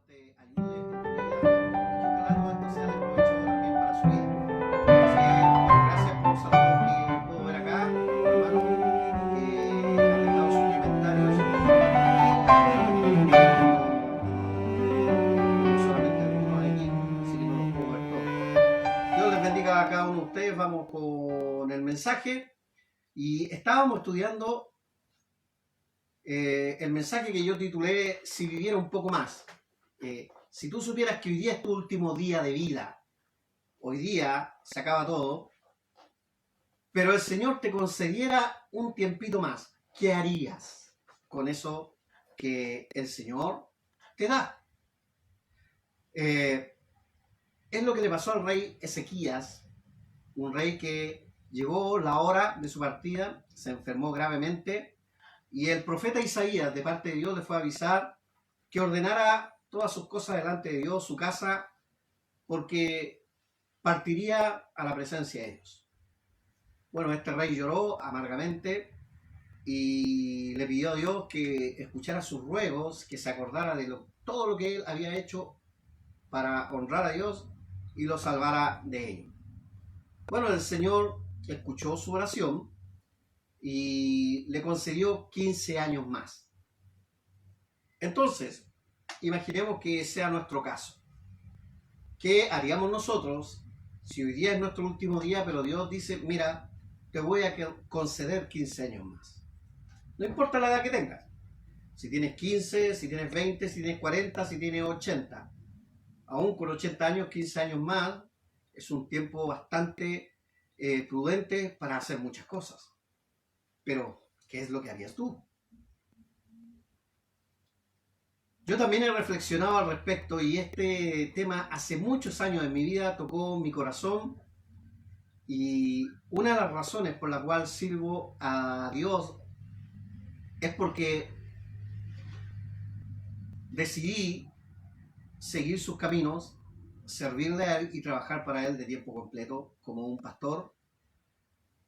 te ayude en tu vida y que ojalá todo esto sea de provecho también para su vida. Así que, bueno, gracias por saludos que puedo ver acá, hermano, que han dejado sus comentarios y lamentablemente tengo solamente algunos aquí, así que no los puedo ver todos. Dios les bendiga a cada uno de ustedes. Vamos con el mensaje y estábamos estudiando el mensaje que yo titulé Si viviera un poco más. Si tú supieras que hoy día es tu último día de vida, hoy día se acaba todo, pero el Señor te concediera un tiempito más, ¿qué harías con eso que el Señor te da? Es lo que le pasó al rey Ezequías, un rey que llegó la hora de su partida, se enfermó gravemente, y el profeta Isaías, de parte de Dios, le fue a avisar que ordenara todas sus cosas delante de Dios, su casa, porque partiría a la presencia de Dios. Bueno, este rey lloró amargamente y le pidió a Dios que escuchara sus ruegos, que se acordara de todo lo que él había hecho para honrar a Dios y lo salvara de ello. Bueno, el Señor escuchó su oración y le concedió 15 años más. Entonces, imaginemos que sea nuestro caso. ¿Qué haríamos nosotros si hoy día es nuestro último día, pero Dios dice, mira, te voy a conceder 15 años más? No importa la edad que tengas. Si tienes 15, si tienes 20, si tienes 40, si tienes 80. Aún con 80 años, 15 años más, es un tiempo bastante prudente para hacer muchas cosas. Pero, ¿qué es lo que harías tú? Yo también he reflexionado al respecto y este tema hace muchos años en mi vida tocó mi corazón y una de las razones por la cual sirvo a Dios es porque decidí seguir sus caminos, servirle a Él y trabajar para Él de tiempo completo como un pastor,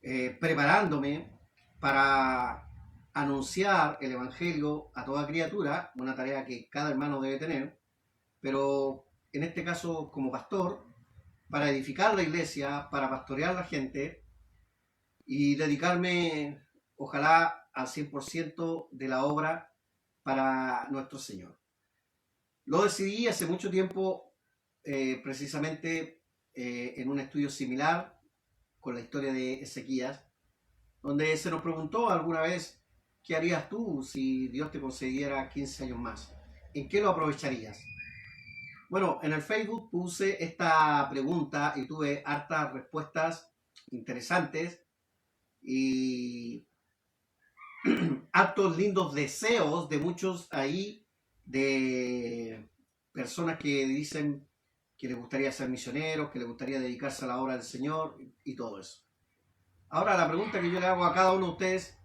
preparándome para anunciar el Evangelio a toda criatura, una tarea que cada hermano debe tener, pero en este caso como pastor, para edificar la iglesia, para pastorear a la gente y dedicarme, ojalá, al 100% de la obra para nuestro Señor. Lo decidí hace mucho tiempo, precisamente en un estudio similar con la historia de Ezequías, donde se nos preguntó alguna vez, ¿qué harías tú si Dios te concediera 15 años más? ¿En qué lo aprovecharías? Bueno, en el Facebook puse esta pregunta y tuve hartas respuestas interesantes y hartos lindos deseos de muchos ahí, de personas que dicen que les gustaría ser misioneros, que les gustaría dedicarse a la obra del Señor y todo eso. Ahora la pregunta que yo le hago a cada uno de ustedes,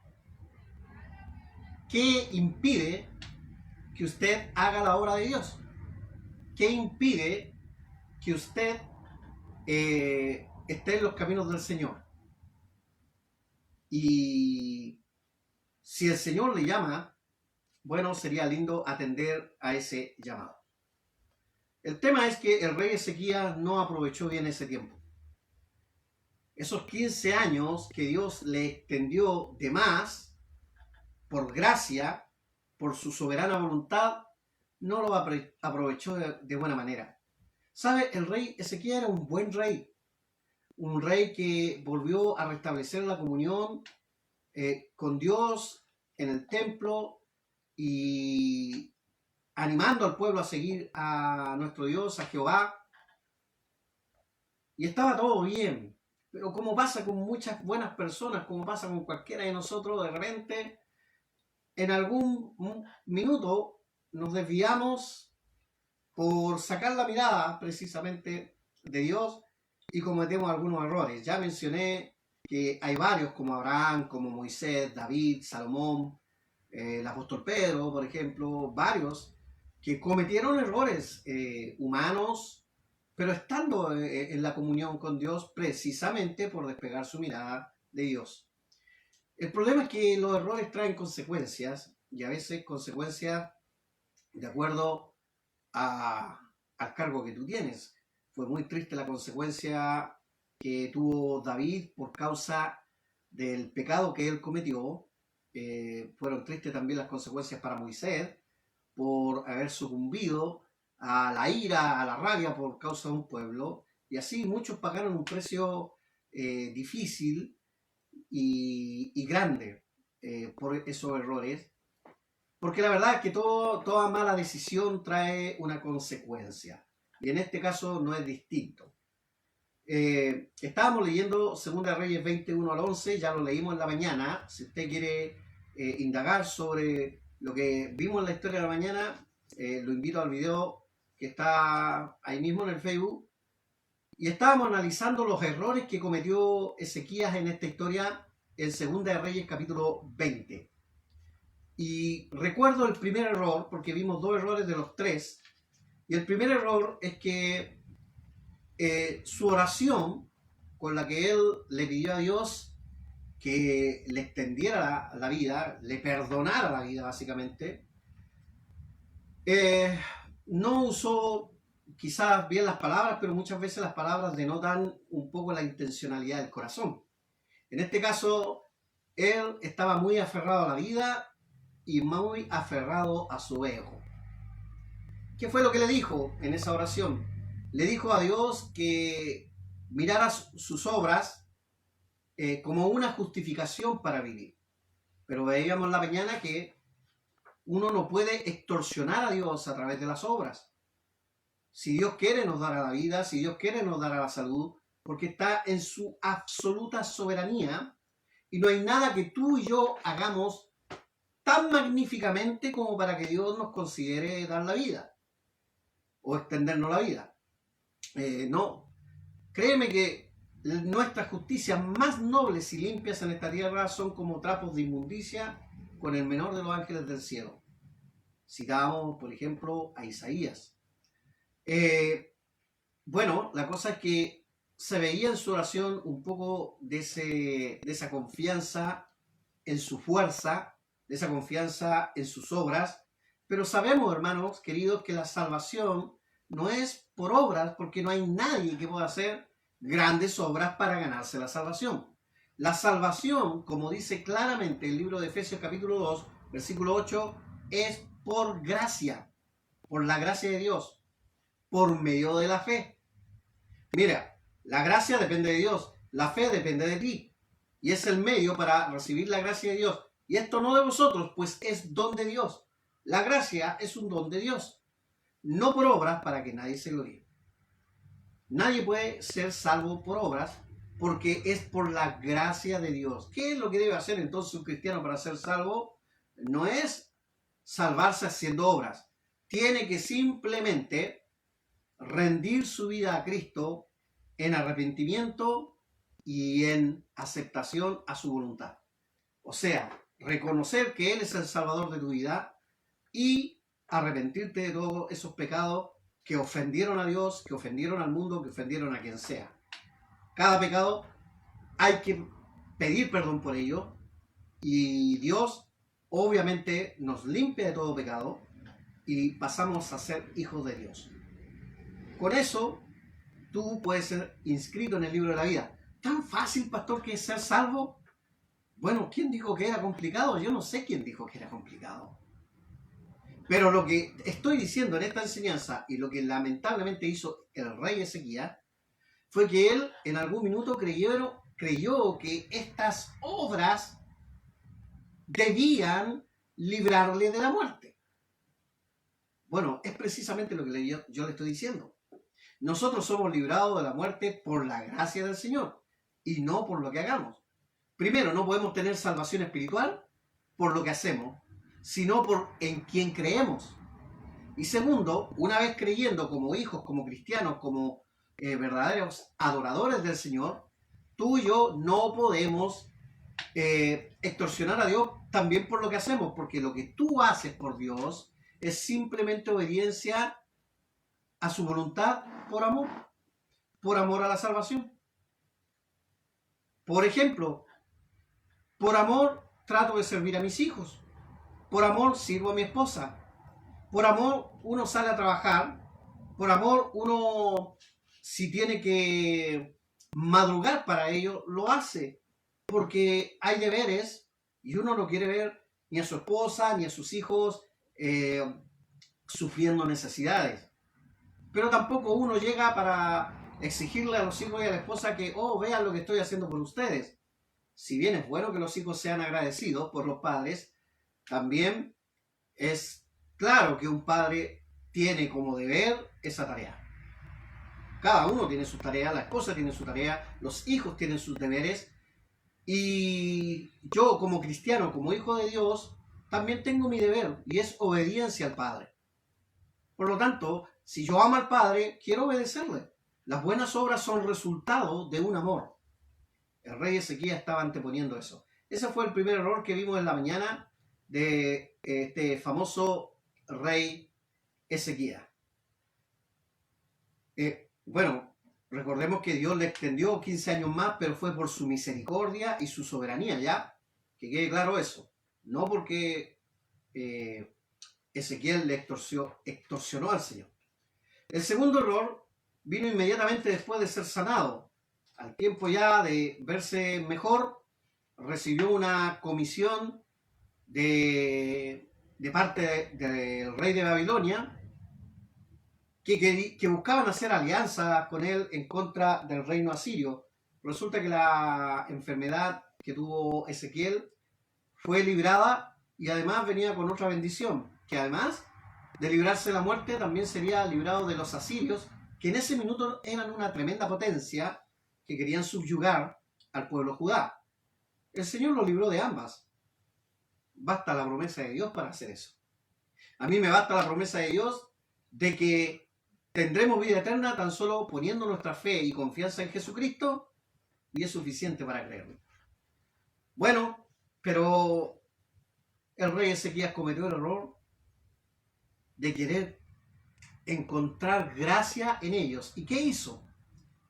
¿qué impide que usted haga la obra de Dios? ¿Qué impide que usted esté en los caminos del Señor? Y si el Señor le llama, bueno, sería lindo atender a ese llamado. El tema es que el rey Ezequías no aprovechó bien ese tiempo. Esos 15 años que Dios le extendió de más, por gracia, por su soberana voluntad, no lo aprovechó de buena manera. ¿Sabe? El rey Ezequías era un buen rey. Un rey que volvió a restablecer la comunión con Dios en el templo y animando al pueblo a seguir a nuestro Dios, a Jehová. Y estaba todo bien. Pero como pasa con muchas buenas personas, como pasa con cualquiera de nosotros, de repente, en algún minuto nos desviamos por sacar la mirada precisamente de Dios y cometemos algunos errores. Ya mencioné que hay varios como Abraham, como Moisés, David, Salomón, el apóstol Pedro, por ejemplo, varios que cometieron errores humanos, pero estando en la comunión con Dios precisamente por despegar su mirada de Dios. El problema es que los errores traen consecuencias y a veces consecuencias de acuerdo al cargo que tú tienes. Fue muy triste la consecuencia que tuvo David por causa del pecado que él cometió. Fueron tristes también las consecuencias para Moisés por haber sucumbido a la ira, a la rabia por causa de un pueblo. Y así muchos pagaron un precio difícil y grande por esos errores. Porque la verdad es que toda mala decisión trae una consecuencia. Y en este caso no es distinto. Estábamos leyendo 2 Reyes 21 al 11, ya lo leímos en la mañana. Si usted quiere indagar sobre lo que vimos en la historia de la mañana, lo invito al video que está ahí mismo en el Facebook. Y estábamos analizando los errores que cometió Ezequías en esta historia en 2 Reyes capítulo 20. Y recuerdo el primer error, porque vimos 2 errores de los 3. Y el primer error es que su oración con la que él le pidió a Dios que le extendiera la vida, le perdonara la vida básicamente, no usó quizás bien las palabras, pero muchas veces las palabras denotan un poco la intencionalidad del corazón. En este caso, él estaba muy aferrado a la vida y muy aferrado a su ego. ¿Qué fue lo que le dijo en esa oración? Le dijo a Dios que mirara sus obras como una justificación para vivir. Pero veíamos en la mañana que uno no puede extorsionar a Dios a través de las obras. Si Dios quiere nos dará la vida, si Dios quiere nos dará la salud, porque está en su absoluta soberanía y no hay nada que tú y yo hagamos tan magníficamente como para que Dios nos considere dar la vida o extendernos la vida. No, créeme que nuestras justicias más nobles y limpias en esta tierra son como trapos de inmundicia con el menor de los ángeles del cielo. Citamos, por ejemplo, a Isaías. Bueno, la cosa es que se veía en su oración un poco de esa confianza en su fuerza, de esa confianza en sus obras, pero sabemos, hermanos queridos, que la salvación no es por obras, porque no hay nadie que pueda hacer grandes obras para ganarse la salvación. La salvación, como dice claramente el libro de Efesios capítulo 2, versículo 8, es por gracia, por la gracia de Dios, por medio de la fe. Mira, la gracia depende de Dios, la fe depende de ti, y es el medio para recibir la gracia de Dios. Y esto no de vosotros, pues es don de Dios. La gracia es un don de Dios, no por obras para que nadie se gloríe. Nadie puede ser salvo por obras porque es por la gracia de Dios. ¿Qué es lo que debe hacer entonces un cristiano para ser salvo? No es salvarse haciendo obras. Tiene que simplemente rendir su vida a Cristo en arrepentimiento y en aceptación a su voluntad. O sea, reconocer que Él es el Salvador de tu vida y arrepentirte de todos esos pecados que ofendieron a Dios, que ofendieron al mundo, que ofendieron a quien sea. Cada pecado hay que pedir perdón por ello y Dios obviamente nos limpia de todo pecado y pasamos a ser hijos de Dios. Con eso, tú puedes ser inscrito en el libro de la vida. ¿Tan fácil, pastor, que es ser salvo? Bueno, ¿quién dijo que era complicado? Yo no sé quién dijo que era complicado. Pero lo que estoy diciendo en esta enseñanza y lo que lamentablemente hizo el rey Ezequías fue que él en algún minuto creyó que estas obras debían librarle de la muerte. Bueno, es precisamente lo que yo le estoy diciendo. Nosotros somos librados de la muerte por la gracia del Señor y no por lo que hagamos. Primero, no podemos tener salvación espiritual por lo que hacemos, sino por en quien creemos. Y segundo, una vez creyendo como hijos, como cristianos, como verdaderos adoradores del Señor, tú y yo no podemos extorsionar a Dios también por lo que hacemos, porque lo que tú haces por Dios es simplemente obediencia a su voluntad por amor a la salvación. Por ejemplo, por amor trato de servir a mis hijos, por amor sirvo a mi esposa, por amor uno sale a trabajar, por amor uno, si tiene que madrugar para ello, lo hace, porque hay deberes y uno no quiere ver ni a su esposa ni a sus hijos sufriendo necesidades. Pero tampoco uno llega para exigirle a los hijos y a la esposa que, oh, vean lo que estoy haciendo por ustedes. Si bien es bueno que los hijos sean agradecidos por los padres, también es claro que un padre tiene como deber esa tarea. Cada uno tiene su tarea, la esposa tiene su tarea, los hijos tienen sus deberes, y yo como cristiano, como hijo de Dios, también tengo mi deber, y es obediencia al Padre. Por lo tanto, si yo amo al Padre, quiero obedecerle. Las buenas obras son resultado de un amor. El rey Ezequías estaba anteponiendo eso. Ese fue el primer error que vimos en la mañana de este famoso rey Ezequías. Bueno, recordemos que Dios le extendió 15 años más, pero fue por su misericordia y su soberanía, ¿ya? Que quede claro eso. No porque Ezequiel le extorsionó al Señor. El segundo error vino inmediatamente después de ser sanado. Al tiempo ya de verse mejor, recibió una comisión de parte del rey de Babilonia que buscaban hacer alianzas con él en contra del reino asirio. Resulta que la enfermedad que tuvo Ezequiel fue librada y además venía con otra bendición, que además de librarse de la muerte también sería librado de los asirios, que en ese minuto eran una tremenda potencia que querían subyugar al pueblo Judá. El Señor lo libró de ambas. Basta la promesa de Dios para hacer eso. A mí me basta la promesa de Dios de que tendremos vida eterna tan solo poniendo nuestra fe y confianza en Jesucristo, y es suficiente para creerlo. Bueno, pero el rey Ezequías cometió el error de querer encontrar gracia en ellos. ¿Y qué hizo?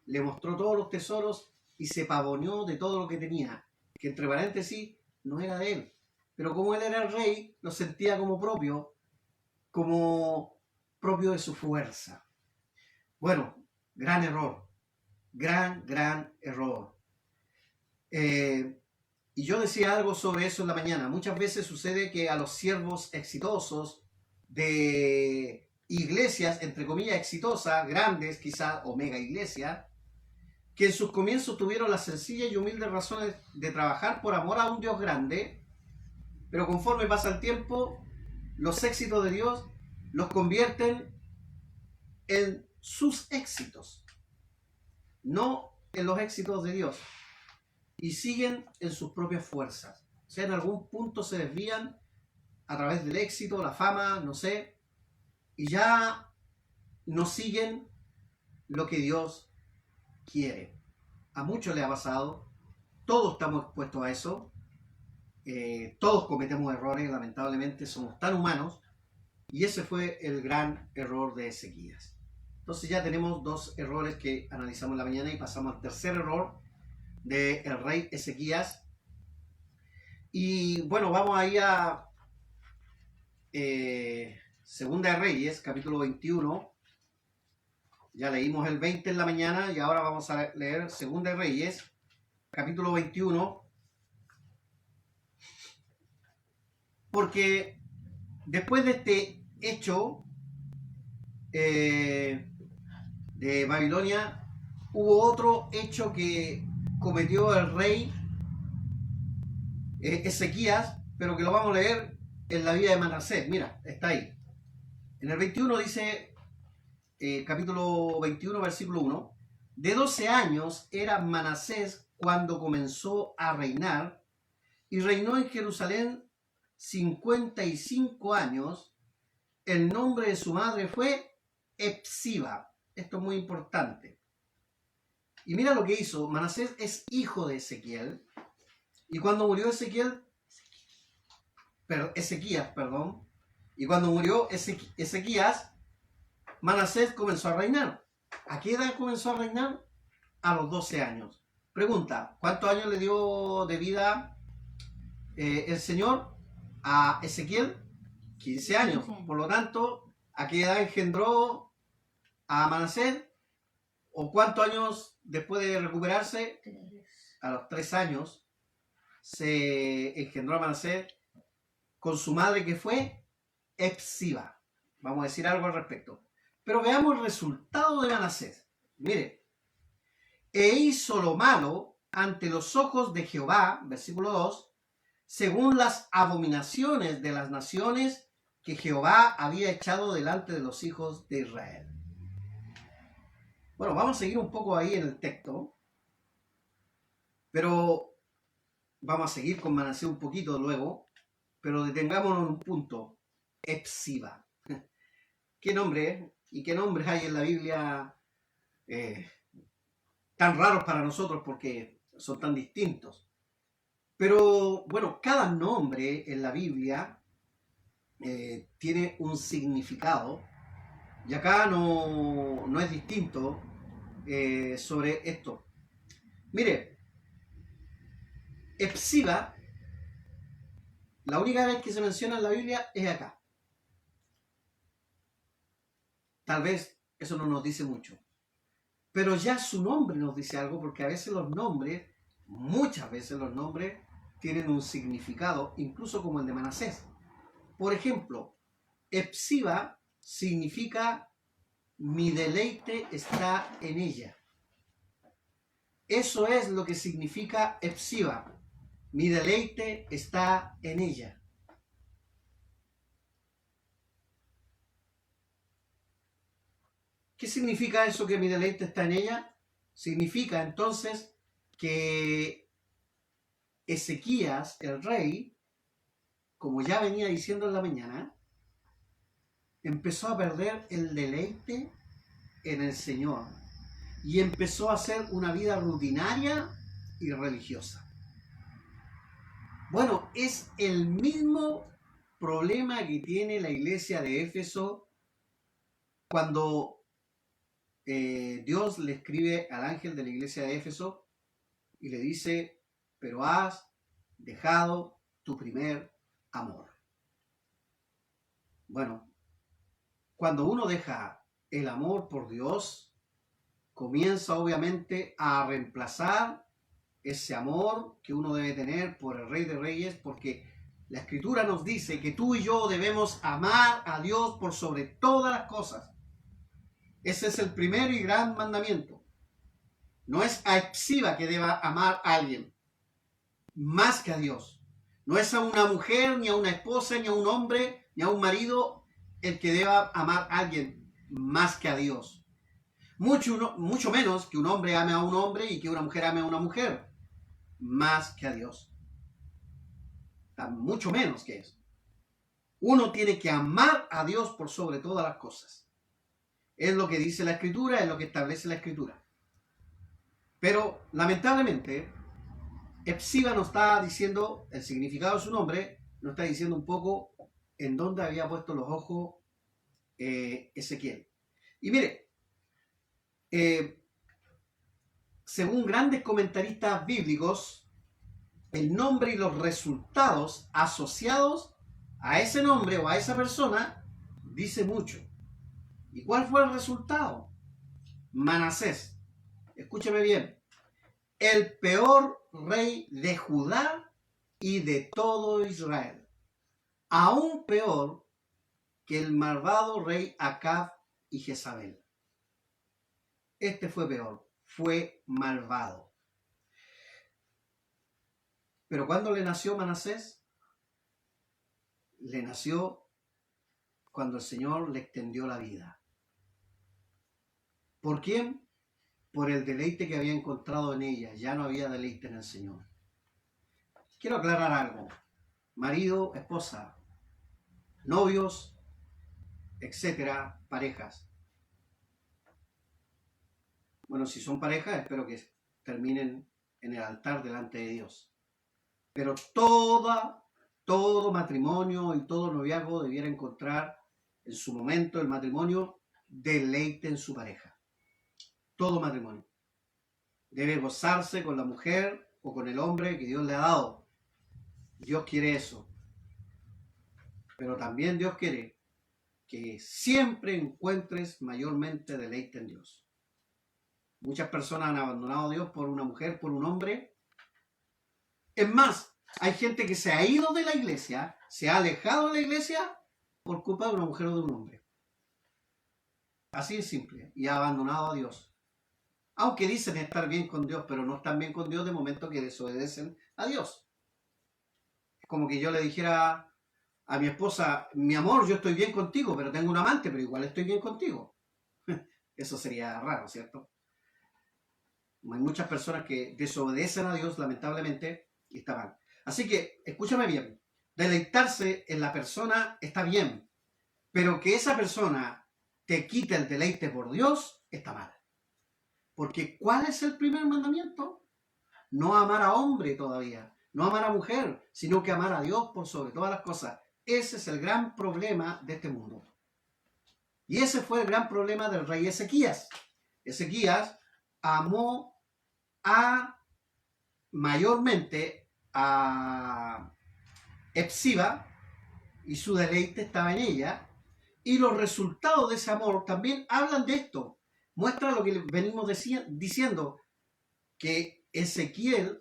Le mostró todos los tesoros y se pavoneó de todo lo que tenía, que entre paréntesis no era de él. Pero como él era el rey, lo sentía como propio de su fuerza. Bueno, gran error. Gran error. Y yo decía algo sobre eso en la mañana. Muchas veces sucede que a los siervos exitosos de iglesias, entre comillas, exitosas, grandes, quizás, o mega iglesias, que en sus comienzos tuvieron las sencillas y humildes razones de trabajar por amor a un Dios grande, pero conforme pasa el tiempo, los éxitos de Dios los convierten en sus éxitos, no en los éxitos de Dios, y siguen en sus propias fuerzas. O sea, en algún punto se desvían a través del éxito, la fama, no sé, y ya no siguen lo que Dios quiere. A muchos le ha pasado, todos estamos expuestos a eso, todos cometemos errores, lamentablemente somos tan humanos, y ese fue el gran error de Ezequías. Entonces ya tenemos dos errores que analizamos en la mañana y pasamos al tercer error del rey Ezequías. Y bueno, vamos ahí a Segunda de Reyes, capítulo 21. Ya leímos el 20 en la mañana y ahora vamos a leer Segunda de Reyes, capítulo 21. Porque después de este hecho de Babilonia, hubo otro hecho que cometió el rey Ezequías, pero que lo vamos a leer en la vida de Manasés. Mira, está ahí. En el 21 dice, capítulo 21, versículo 1, de 12 años era Manasés cuando comenzó a reinar, y reinó en Jerusalén 55 años. El nombre de su madre fue Epsiba. Esto es muy importante. Y mira lo que hizo. Manasés es hijo de Ezequiel. Y cuando murió Ezequías, y cuando murió Ezequías, Manasés comenzó a reinar. ¿A qué edad comenzó a reinar? A los 12 años. Pregunta, ¿cuántos años le dio de vida el Señor a Ezequiel? 15 años. Por lo tanto, ¿A qué edad engendró a Manasés? ¿O cuántos años después de recuperarse? A los 3 años se engendró a Manasés con su madre, que fue Epsiba. Vamos a decir algo al respecto. Pero veamos el resultado de Manasés. Mire, e hizo lo malo ante los ojos de Jehová, versículo 2, según las abominaciones de las naciones que Jehová había echado delante de los hijos de Israel. Bueno, vamos a seguir un poco ahí en el texto, pero vamos a seguir con Manasés un poquito luego, pero detengámonos en un punto. Epsiba. ¿Qué nombre es? ¿Y qué nombres hay en la Biblia tan raros para nosotros porque son tan distintos? Pero bueno, cada nombre en la Biblia tiene un significado, y acá no es distinto sobre esto. Mire, Epsiba, la única vez que se menciona en la Biblia es acá. Tal vez eso no nos dice mucho, pero ya su nombre nos dice algo, porque a veces los nombres, muchas veces los nombres, tienen un significado, incluso como el de Manasés. Por ejemplo, Epsiba significa mi deleite está en ella. Eso es lo que significa Epsiba. Mi deleite está en ella. ¿Qué significa eso, que mi deleite está en ella? Significa entonces que Ezequías, el rey, como ya venía diciendo en la mañana, empezó a perder el deleite en el Señor y empezó a hacer una vida rutinaria y religiosa. Bueno, es el mismo problema que tiene la iglesia de Éfeso cuando Dios le escribe al ángel de la iglesia de Éfeso y le dice: pero has dejado tu primer amor. Bueno, cuando uno deja el amor por Dios, comienza obviamente a reemplazar ese amor que uno debe tener por el Rey de Reyes, porque la Escritura nos dice que tú y yo debemos amar a Dios por sobre todas las cosas. Ese es el primer y gran mandamiento. No es a Epsiba que deba amar a alguien más que a Dios. No es a una mujer, ni a una esposa, ni a un hombre, ni a un marido el que deba amar a alguien más que a Dios. Mucho menos que un hombre ame a un hombre y que una mujer ame a una mujer más que a Dios. Mucho menos que eso. Uno tiene que amar a Dios por sobre todas las cosas. Es lo que dice la Escritura, es lo que establece la Escritura. Pero lamentablemente, Epsiba nos está diciendo el significado de su nombre, nos está diciendo un poco en dónde había puesto los ojos Ezequiel. Y mire, según grandes comentaristas bíblicos, el nombre y los resultados asociados a ese nombre o a esa persona dice mucho. ¿Y cuál fue el resultado? Manasés. Escúcheme bien. El peor rey de Judá y de todo Israel. Aún peor que el malvado rey Acab y Jezabel. Este fue peor, fue malvado. Pero ¿cuándo le nació Manasés? Le nació cuando el Señor le extendió la vida. ¿Por quién? Por el deleite que había encontrado en ella. Ya no había deleite en el Señor. Quiero aclarar algo. Marido, esposa, novios, etcétera, parejas. Bueno, si son parejas, espero que terminen en el altar delante de Dios. Pero todo matrimonio y todo noviazgo debiera encontrar en su momento el matrimonio deleite en su pareja. Todo matrimonio debe gozarse con la mujer o con el hombre que Dios le ha dado. Dios quiere eso. Pero también Dios quiere que siempre encuentres mayormente deleite en Dios. Muchas personas han abandonado a Dios por una mujer, por un hombre. Es más, hay gente que se ha ido de la iglesia, se ha alejado de la iglesia por culpa de una mujer o de un hombre. Así de simple. Y ha abandonado a Dios. Aunque dicen estar bien con Dios, pero no están bien con Dios de momento que desobedecen a Dios. Es como que yo le dijera a mi esposa, mi amor, yo estoy bien contigo, pero tengo un amante, pero igual estoy bien contigo. Eso sería raro, ¿cierto? Hay muchas personas que desobedecen a Dios, lamentablemente, y está mal. Así que, escúchame bien, deleitarse en la persona está bien, pero que esa persona te quite el deleite por Dios, está mal. Porque ¿cuál es el primer mandamiento? No amar a hombre todavía, no amar a mujer, sino que amar a Dios por sobre todas las cosas. Ese es el gran problema de este mundo. Y ese fue el gran problema del rey Ezequías. Ezequías amó mayormente a Epsiba y su deleite estaba en ella. Y los resultados de ese amor también hablan de esto. Muestra lo que venimos diciendo, que Ezequías,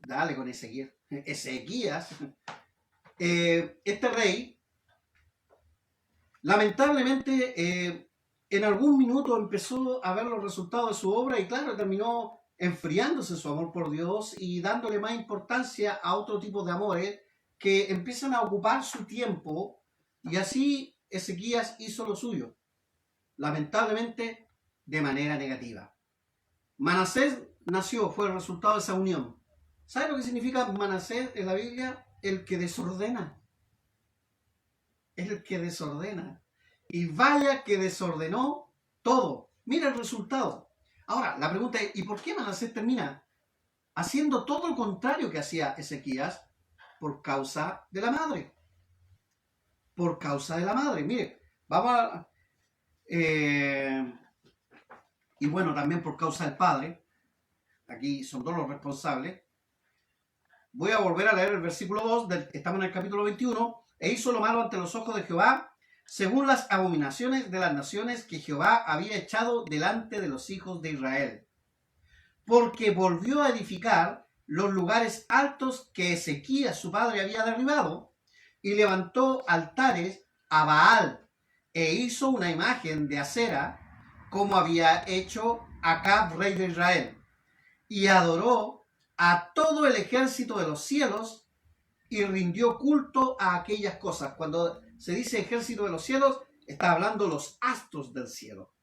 dale con Ezequías, este rey, lamentablemente, en algún minuto empezó a ver los resultados de su obra y claro, terminó enfriándose su amor por Dios y dándole más importancia a otro tipo de amores que empiezan a ocupar su tiempo, y así Ezequías hizo lo suyo, lamentablemente de manera negativa. Manasés fue el resultado de esa unión. ¿Sabe lo que significa Manasés en la Biblia? El que desordena. Es el que desordena. Y vaya que desordenó todo. Mira el resultado. Ahora, la pregunta es, ¿y por qué Manasés termina haciendo todo lo contrario que hacía Ezequías? Por causa de la madre. Por causa de la madre. Mire, vamos a... y bueno, también por causa del padre. Aquí son todos los responsables. Voy a volver a leer el versículo 2, estamos en el capítulo 21. E hizo lo malo ante los ojos de Jehová, según las abominaciones de las naciones que Jehová había echado delante de los hijos de Israel. Porque volvió a edificar los lugares altos que Ezequías su padre había derribado, y levantó altares a Baal, e hizo una imagen de acera, como había hecho Acab, rey de Israel, y adoró a todo el ejército de los cielos, y rindió culto a aquellas cosas. Cuando se dice ejército de los cielos, está hablando los astros del cielo.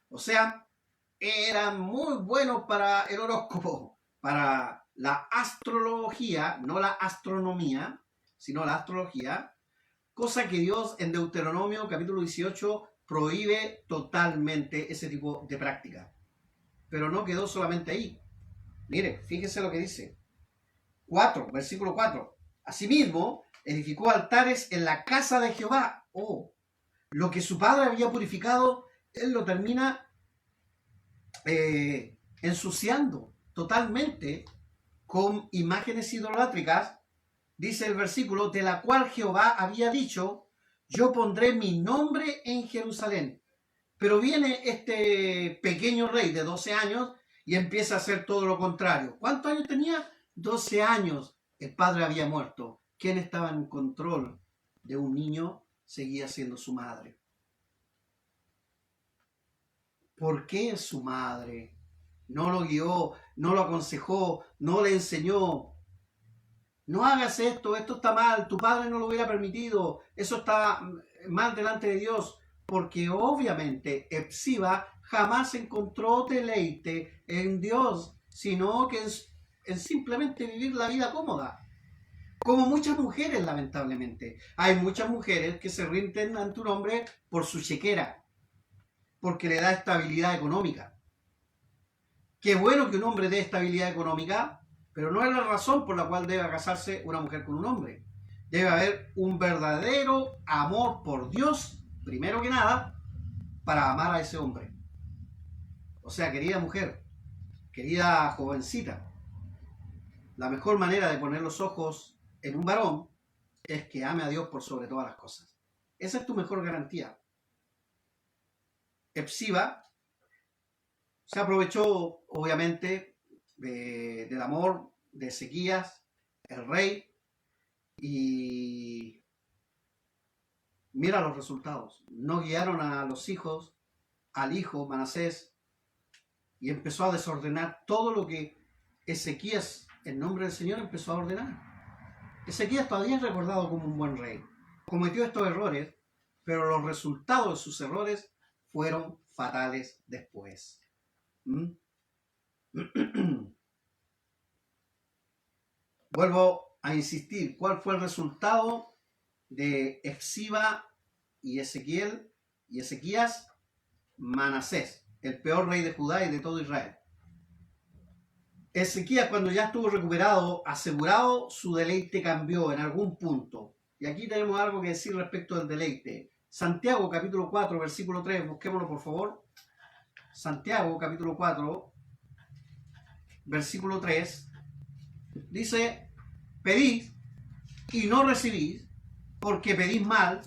O sea, eran muy buenos para el horóscopo, para la astrología, no la astronomía, sino la astrología, cosa que Dios en Deuteronomio capítulo 18 prohíbe totalmente ese tipo de práctica. Pero no quedó solamente ahí. Mire, fíjese lo que dice. 4, versículo 4. Asimismo, edificó altares en la casa de Jehová. Oh, lo que su padre había purificado, él lo termina ensuciando totalmente con imágenes idolátricas. Dice el versículo, de la cual Jehová había dicho, yo pondré mi nombre en Jerusalén. Pero viene este pequeño rey de 12 años y empieza a hacer todo lo contrario. ¿Cuántos años tenía? 12 años. El padre había muerto. ¿Quién estaba en control de un niño? Seguía siendo su madre. ¿Por qué su madre? No lo guió, no lo aconsejó, no le enseñó. No hagas esto está mal, tu padre no lo hubiera permitido, eso está mal delante de Dios. Porque obviamente Epsiba jamás encontró deleite en Dios, sino que en simplemente vivir la vida cómoda. Como muchas mujeres, lamentablemente. Hay muchas mujeres que se rinden ante un hombre por su chequera, porque le da estabilidad económica. Qué bueno que un hombre dé estabilidad económica, pero no es la razón por la cual debe casarse una mujer con un hombre. Debe haber un verdadero amor por Dios, primero que nada, para amar a ese hombre. O sea, querida mujer, querida jovencita, la mejor manera de poner los ojos en un varón es que ame a Dios por sobre todas las cosas. Esa es tu mejor garantía. Epsiba se aprovechó, obviamente, del amor de Ezequías, el rey, y mira los resultados. No guiaron a los hijos, al hijo Manasés, y empezó a desordenar todo lo que Ezequías, en nombre del Señor, empezó a ordenar. Ezequías todavía es recordado como un buen rey. Cometió estos errores, pero los resultados de sus errores fueron fatales después. Vuelvo a insistir, ¿cuál fue el resultado de Epsiba y Ezequías? Manasés, el peor rey de Judá y de todo Israel. Ezequías, cuando ya estuvo recuperado, asegurado, su deleite cambió en algún punto. Y aquí tenemos algo que decir respecto del deleite. Santiago capítulo 4, versículo 3, busquémoslo por favor. Santiago capítulo 4, versículo 3, dice: pedid y no recibís, porque pedís mal,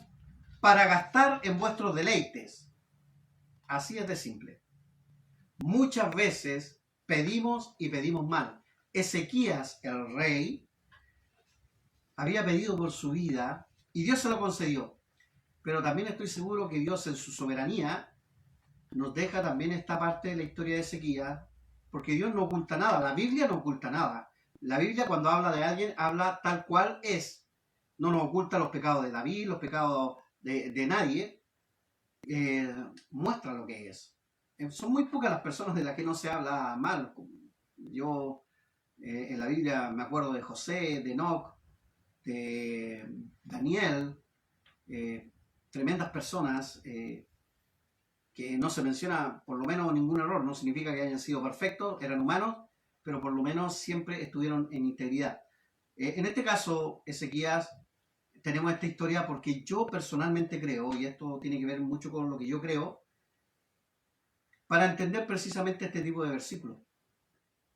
para gastar en vuestros deleites. Así es de simple. Muchas veces pedimos y pedimos mal. Ezequías, el rey, había pedido por su vida y Dios se lo concedió. Pero también estoy seguro que Dios, en su soberanía, nos deja también esta parte de la historia de Ezequías, porque Dios no oculta nada. La Biblia no oculta nada. La Biblia, cuando habla de alguien, habla tal cual es. No nos oculta los pecados de David, los pecados de nadie. Muestra lo que es. Son muy pocas las personas de las que no se habla mal. Yo en la Biblia me acuerdo de José, de Enoc, de Daniel, tremendas personas que no se menciona por lo menos ningún error. No significa que hayan sido perfectos, eran humanos, pero por lo menos siempre estuvieron en integridad. En este caso, Ezequías, tenemos esta historia porque yo personalmente creo, y esto tiene que ver mucho con lo que yo creo, para entender precisamente este tipo de versículos.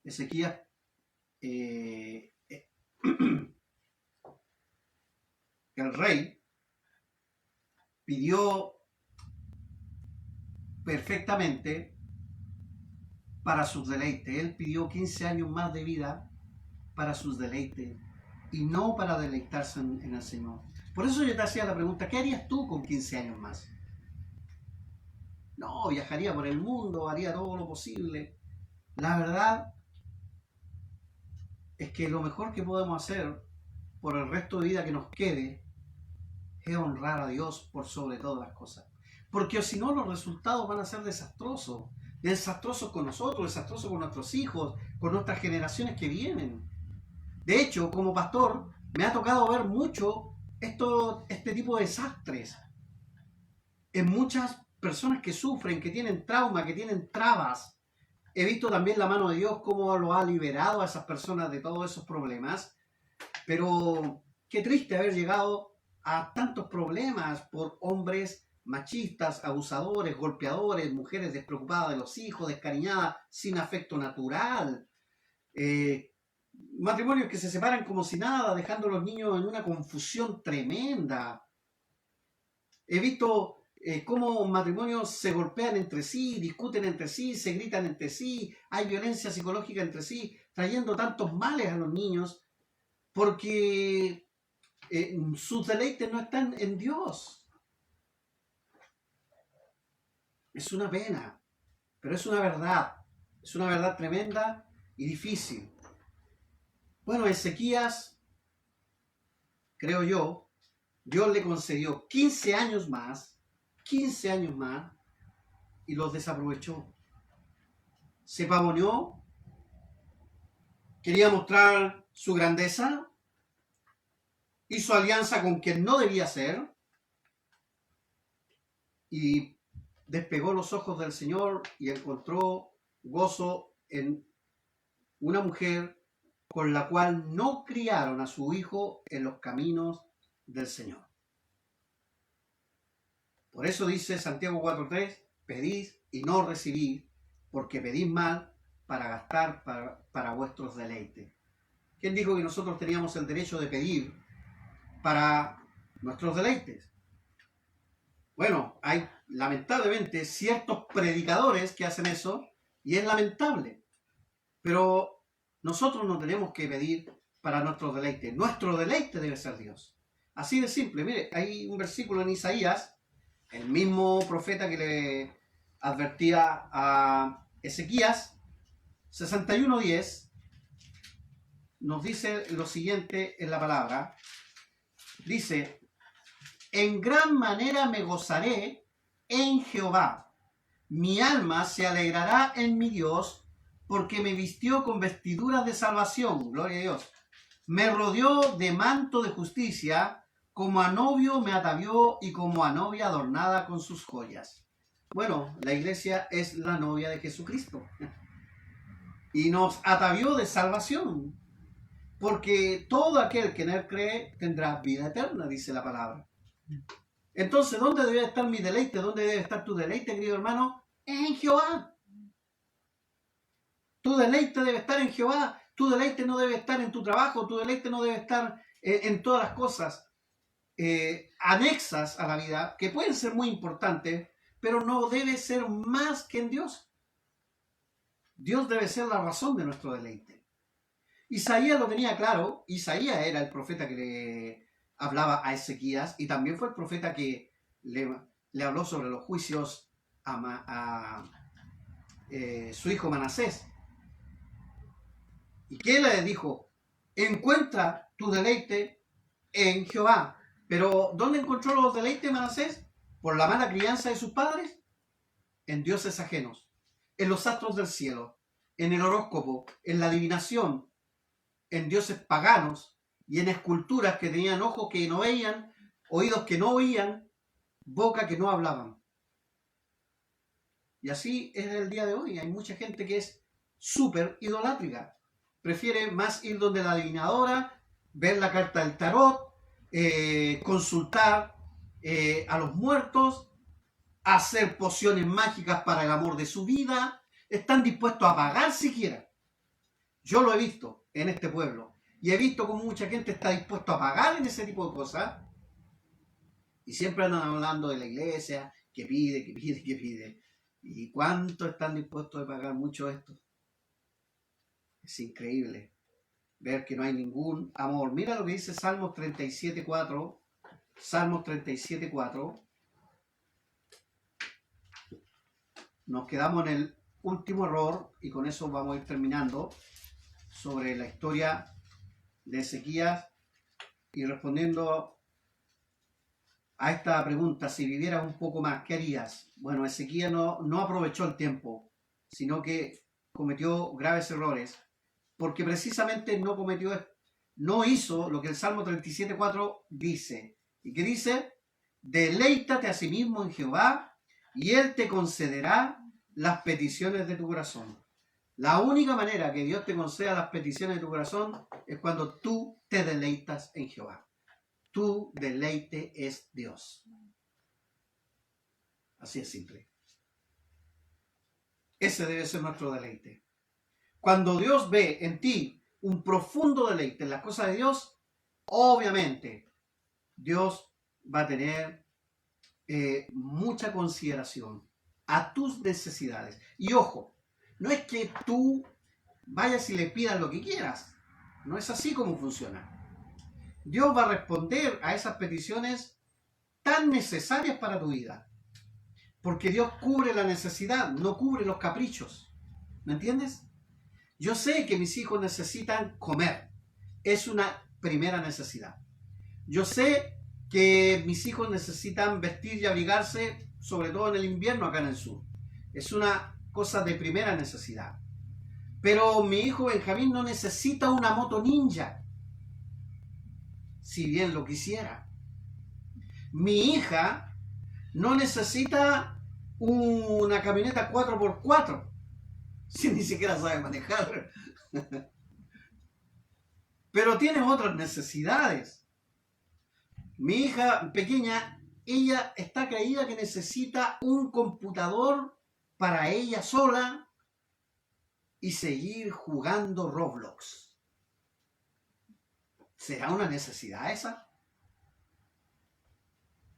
Ezequías el rey pidió perfectamente para sus deleites. Él pidió 15 años más de vida para sus deleites y no para deleitarse en el Señor. Por eso yo te hacía la pregunta: ¿qué harías tú con 15 años más? No, viajaría por el mundo, haría todo lo posible. La verdad es que lo mejor que podemos hacer por el resto de vida que nos quede es honrar a Dios por sobre todas las cosas. Porque si no, los resultados van a ser desastrosos. Desastrosos con nosotros, desastrosos con nuestros hijos, con nuestras generaciones que vienen. De hecho, como pastor, me ha tocado ver mucho este tipo de desastres en muchas personas que sufren, que tienen trauma, que tienen trabas. He visto también la mano de Dios cómo lo ha liberado a esas personas de todos esos problemas. Pero qué triste haber llegado a tantos problemas por hombres machistas, abusadores, golpeadores, mujeres despreocupadas de los hijos, descariñadas, sin afecto natural. Matrimonios que se separan como si nada, dejando a los niños en una confusión tremenda. He visto cómo matrimonios se golpean entre sí, discuten entre sí, se gritan entre sí, hay violencia psicológica entre sí, trayendo tantos males a los niños, porque sus deleites no están en Dios. Es una pena, pero es una verdad tremenda y difícil. Bueno, Ezequías, creo yo, Dios le concedió 15 años más, y los desaprovechó. Se pavoneó, quería mostrar su grandeza, hizo alianza con quien no debía ser y despegó los ojos del Señor y encontró gozo en una mujer con la cual no criaron a su hijo en los caminos del Señor. Por eso dice Santiago 4:3: pedís y no recibís, porque pedís mal para gastar para vuestros deleites. ¿Quién dijo que nosotros teníamos el derecho de pedir para nuestros deleites? Bueno, hay lamentablemente ciertos predicadores que hacen eso y es lamentable. Pero nosotros no tenemos que pedir para nuestro deleite. Nuestro deleite debe ser Dios. Así de simple. Mire, hay un versículo en Isaías, el mismo profeta que le advertía a Ezequías, 61:10, nos dice lo siguiente en la palabra. Dice, en gran manera me gozaré en Jehová. Mi alma se alegrará en mi Dios, porque me vistió con vestiduras de salvación. Gloria a Dios. Me rodeó de manto de justicia, como a novio me atavió y como a novia adornada con sus joyas. Bueno, la iglesia es la novia de Jesucristo. Y nos atavió de salvación, porque todo aquel que en él cree tendrá vida eterna, dice la palabra. Entonces, ¿dónde debe estar mi deleite? ¿Dónde debe estar tu deleite, querido hermano? En Jehová. Tu deleite debe estar en Jehová. Tu deleite no debe estar en tu trabajo. Tu deleite no debe estar en todas las cosas anexas a la vida, que pueden ser muy importantes, pero no debe ser más que en Dios. Dios debe ser la razón de nuestro deleite. Isaías lo tenía claro. Isaías era el profeta que le hablaba a Ezequías y también fue el profeta que le habló sobre los juicios a su hijo Manasés. ¿Y qué le dijo? Encuentra tu deleite en Jehová. Pero ¿dónde encontró los deleites Manasés? ¿Por la mala crianza de sus padres? En dioses ajenos, en los astros del cielo, en el horóscopo, en la adivinación, en dioses paganos y en esculturas que tenían ojos que no veían, oídos que no oían, boca que no hablaban. Y así es el día de hoy. Hay mucha gente que es súper idolátrica. Prefiere más ir donde la adivinadora, ver la carta del tarot, consultar a los muertos, hacer pociones mágicas para el amor de su vida. Están dispuestos a pagar siquiera. Yo lo he visto en este pueblo. Y he visto cómo mucha gente está dispuesta a pagar en ese tipo de cosas. Y siempre andan hablando de la iglesia, que pide, que pide, que pide. ¿Y cuánto están dispuestos a pagar mucho esto? Es increíble ver que no hay ningún amor. Mira lo que dice Salmos 37:4. Salmos 37:4. Nos quedamos en el último error y con eso vamos a ir terminando sobre la historia de Ezequías y respondiendo a esta pregunta: si vivieras un poco más, ¿qué harías? Bueno, Ezequías no aprovechó el tiempo, sino que cometió graves errores, porque precisamente no hizo lo que el Salmo 37:4 dice. ¿Y qué dice? Deleítate a sí mismo en Jehová, y Él te concederá las peticiones de tu corazón. La única manera que Dios te conceda las peticiones de tu corazón es cuando tú te deleitas en Jehová. Tu deleite es Dios. Así es simple. Ese debe ser nuestro deleite. Cuando Dios ve en ti un profundo deleite en las cosas de Dios, obviamente Dios va a tener mucha consideración a tus necesidades. Y ojo, no es que tú vayas y le pidas lo que quieras. No es así como funciona. Dios va a responder a esas peticiones tan necesarias para tu vida. Porque Dios cubre la necesidad, no cubre los caprichos. ¿Me entiendes? Yo sé que mis hijos necesitan comer. Es una primera necesidad. Yo sé que mis hijos necesitan vestir y abrigarse, sobre todo en el invierno acá en el sur. Es una cosa de primera necesidad. Pero mi hijo Benjamín no necesita una moto ninja, si bien lo quisiera. Mi hija no necesita una camioneta 4x4, si ni siquiera sabe manejar. Pero tiene otras necesidades. Mi hija pequeña, ella está creída que necesita un computador para ella sola y seguir jugando Roblox. ¿Será una necesidad esa?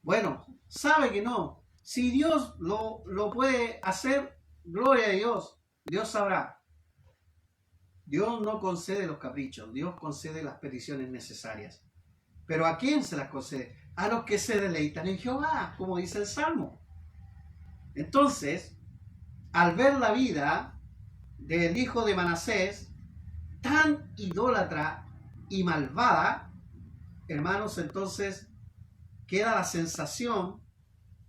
Bueno, sabe que no. Si Dios lo puede hacer, gloria a Dios. Dios sabrá. Dios no concede los caprichos, Dios concede las peticiones necesarias. ¿Pero a quién se las concede? A los que se deleitan en Jehová, como dice el Salmo. Entonces, al ver la vida del hijo de Manasés, tan idólatra y malvada, hermanos, entonces queda la sensación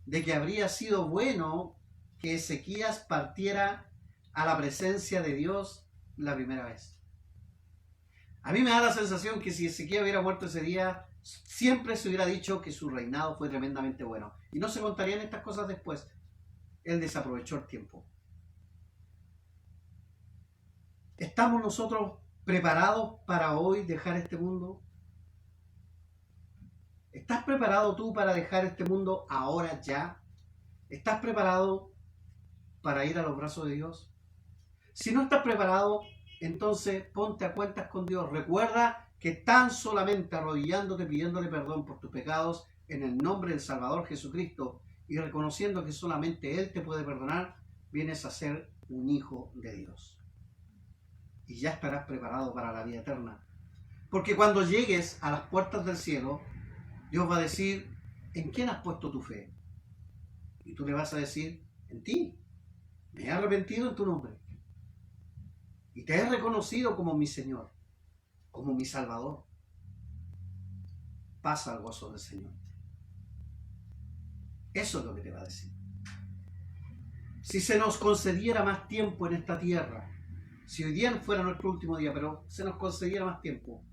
de que habría sido bueno que Ezequías partiera a la presencia de Dios la primera vez. A mí me da la sensación que si Ezequías hubiera muerto ese día, siempre se hubiera dicho que su reinado fue tremendamente bueno. Y no se contarían estas cosas después. Él desaprovechó el tiempo. ¿Estamos nosotros preparados para hoy dejar este mundo? ¿Estás preparado tú para dejar este mundo ahora ya? ¿Estás preparado para ir a los brazos de Dios? Si no estás preparado, entonces ponte a cuentas con Dios. Recuerda que tan solamente arrodillándote, pidiéndole perdón por tus pecados en el nombre del Salvador Jesucristo y reconociendo que solamente Él te puede perdonar, vienes a ser un hijo de Dios. Y ya estarás preparado para la vida eterna. Porque cuando llegues a las puertas del cielo, Dios va a decir, ¿en quién has puesto tu fe? Y tú le vas a decir, en ti. Me he arrepentido en tu nombre. Y te he reconocido como mi Señor, como mi Salvador. Pasa al gozo del Señor. Eso es lo que te va a decir. Si se nos concediera más tiempo en esta tierra, si hoy día fuera nuestro último día, pero se nos concediera más tiempo,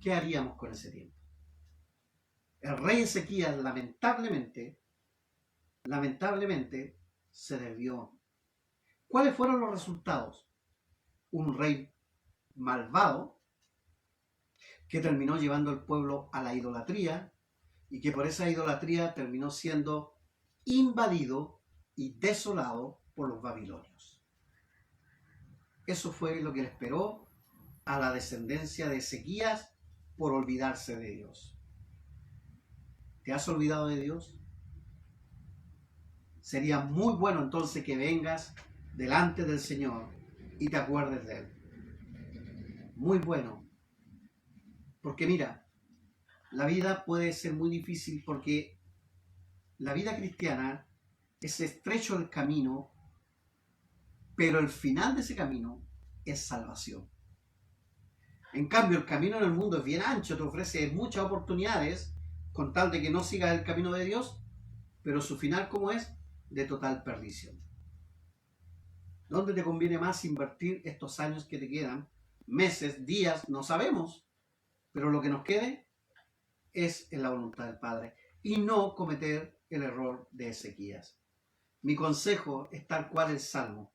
¿qué haríamos con ese tiempo? El rey Ezequías lamentablemente se desvió. ¿Cuáles fueron los resultados? Un rey malvado que terminó llevando al pueblo a la idolatría y que por esa idolatría terminó siendo invadido y desolado por los babilonios. Eso fue lo que le esperó a la descendencia de Ezequías por olvidarse de Dios. ¿Te has olvidado de Dios? Sería muy bueno entonces que vengas delante del Señor y te acuerdes de Él. Muy bueno. Porque mira, la vida puede ser muy difícil porque la vida cristiana es estrecho el camino, pero el final de ese camino es salvación. En cambio, el camino en el mundo es bien ancho, te ofrece muchas oportunidades con tal de que no sigas el camino de Dios, pero su final, ¿cómo es? De total perdición. ¿Dónde te conviene más invertir estos años que te quedan? Meses, días, no sabemos, pero lo que nos quede es en la voluntad del Padre y no cometer el error de Ezequías. Mi consejo es tal cual el Salmo.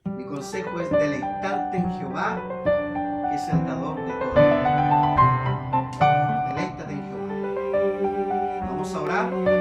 Mi consejo es deleitarte en Jehová, que es el dador de todo. Deleítate en Jehová. Vamos a orar.